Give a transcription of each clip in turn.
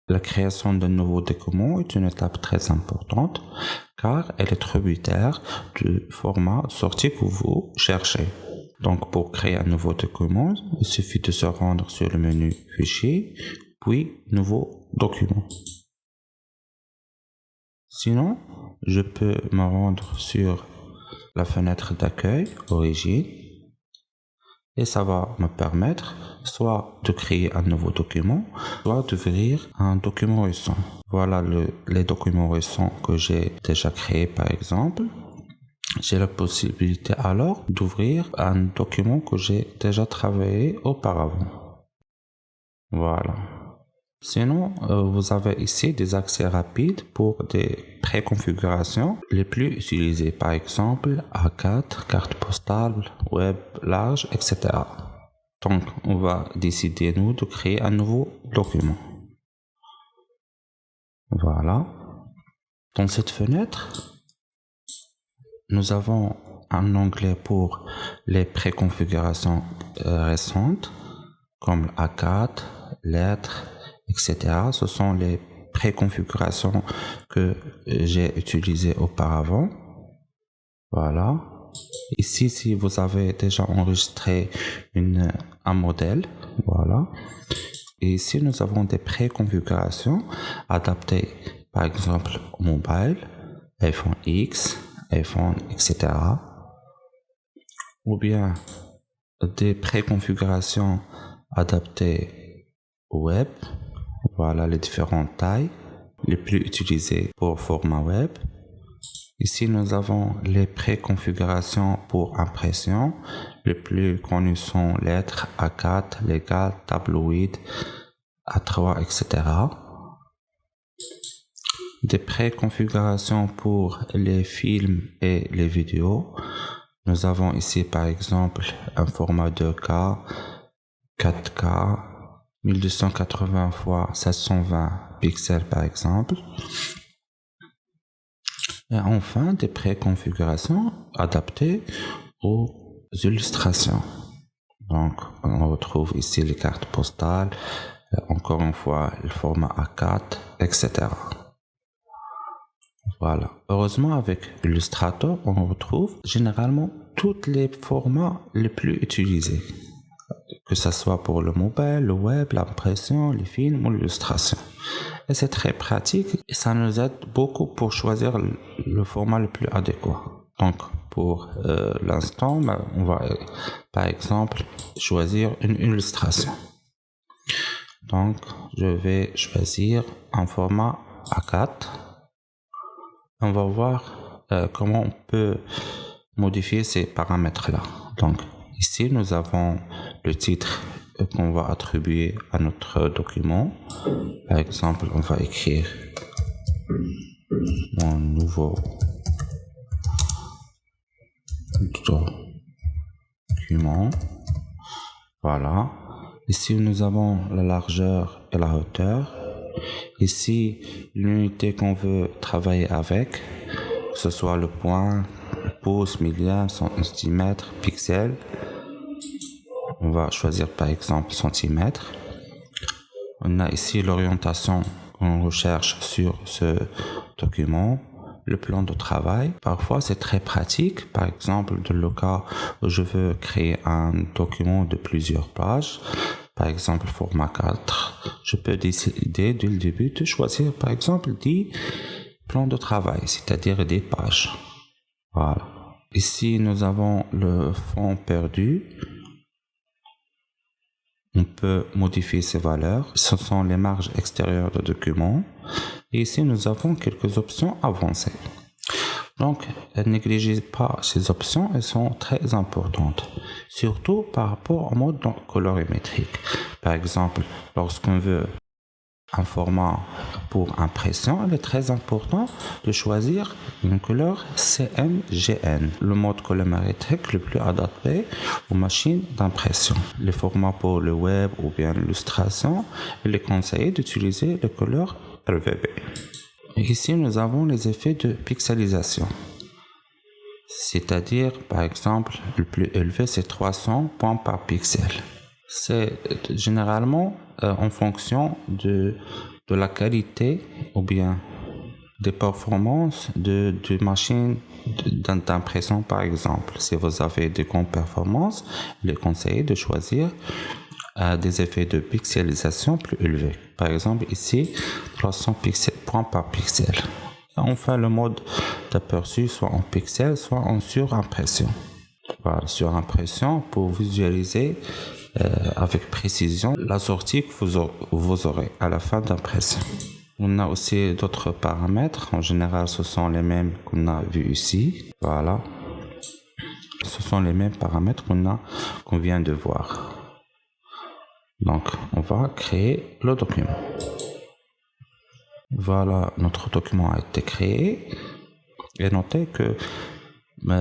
La création d'un nouveau document est une étape très importante car elle est tributaire du format sortie que vous cherchez. Donc pour créer un nouveau document, il suffit de se rendre sur le menu Fichier, puis Nouveau document. Sinon, je peux me rendre sur la fenêtre d'accueil Origine et ça va me permettre soit de créer un nouveau document, soit d'ouvrir un document récent. Voilà les documents récents que j'ai déjà créés par exemple. J'ai la possibilité alors d'ouvrir un document que j'ai déjà travaillé auparavant. Voilà. Sinon, vous avez ici des accès rapides pour des préconfigurations les plus utilisées, par exemple A4, carte postale, web large, etc. Donc, on va décider, nous, de créer un nouveau document. Voilà. Dans cette fenêtre, nous avons un onglet pour les préconfigurations récentes, comme A4, lettres, etc. Ce sont les préconfigurations que j'ai utilisées auparavant. Voilà. Ici, si vous avez déjà enregistré un modèle, voilà. Et ici, nous avons des préconfigurations adaptées, par exemple, au mobile, iPhone X, iPhone, etc. Ou bien des préconfigurations adaptées au web. Voilà les différentes tailles les plus utilisées pour format web. Ici, nous avons les préconfigurations pour impression. Les plus connues sont lettres A4, légal, tabloïd, A3, etc. Des préconfigurations pour les films et les vidéos. Nous avons ici par exemple un format 2K, 4K, 1280 x 720 pixels par exemple. Et enfin, des préconfigurations adaptées aux illustrations. Donc, on retrouve ici les cartes postales, encore une fois, le format A4, etc. Voilà. Heureusement, avec Illustrator, on retrouve généralement tous les formats les plus utilisés. Que ce soit pour le mobile, le web, l'impression, les films ou l'illustration. Et c'est très pratique et ça nous aide beaucoup pour choisir le format le plus adéquat. Donc, pour l'instant, on va par exemple choisir une illustration. Donc, je vais choisir un format A4. On va voir comment on peut modifier ces paramètres-là. Donc, ici, nous avons le titre qu'on va attribuer à notre document. Par exemple, on va écrire mon nouveau document. Voilà. Ici, nous avons la largeur et la hauteur. Ici, l'unité qu'on veut travailler avec, que ce soit le point, le pouce, millième, centimètre, pixel. On va choisir par exemple centimètre. On a ici l'orientation qu'on recherche sur ce document, le plan de travail. Parfois, c'est très pratique. Par exemple, dans le cas où je veux créer un document de plusieurs pages, par exemple format 4, je peux décider dès le début de choisir par exemple 10 plans de travail, c'est-à-dire des pages. Voilà. Ici, nous avons le fond perdu. On peut modifier ces valeurs. Ce sont les marges extérieures du document. Et ici, nous avons quelques options avancées. Donc, ne négligez pas ces options, elles sont très importantes. Surtout par rapport au mode colorimétrique. Par exemple, lorsqu'on veut un format pour impression, il est très important de choisir une couleur CMGN, le mode colorimétrique le plus adapté aux machines d'impression. Les formats pour le web ou bien l'illustration, il est conseillé d'utiliser les couleurs RGB. Ici, nous avons les effets de pixelisation. C'est-à-dire, par exemple, le plus élevé, c'est 300 points par pixel. C'est généralement en fonction de de la qualité ou bien des performances de machines d'impression par exemple. Si vous avez de grandes performances, il est conseillé de choisir des effets de pixelisation plus élevés. Par exemple ici 300 points par pixel. Et enfin le mode d'aperçu soit en pixel soit en surimpression. Voilà, surimpression pour visualiser avec précision la sortie que vous aurez à la fin d'impression. On a aussi d'autres paramètres. En général, ce sont les mêmes qu'on a vus ici. Voilà. Ce sont les mêmes paramètres qu'on vient de voir. Donc, on va créer le document. Voilà, notre document a été créé. Et notez que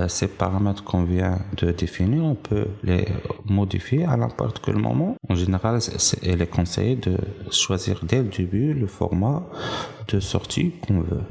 ces paramètres qu'on vient de définir, on peut les modifier à n'importe quel moment. En général, il est conseillé de choisir dès le début le format de sortie qu'on veut.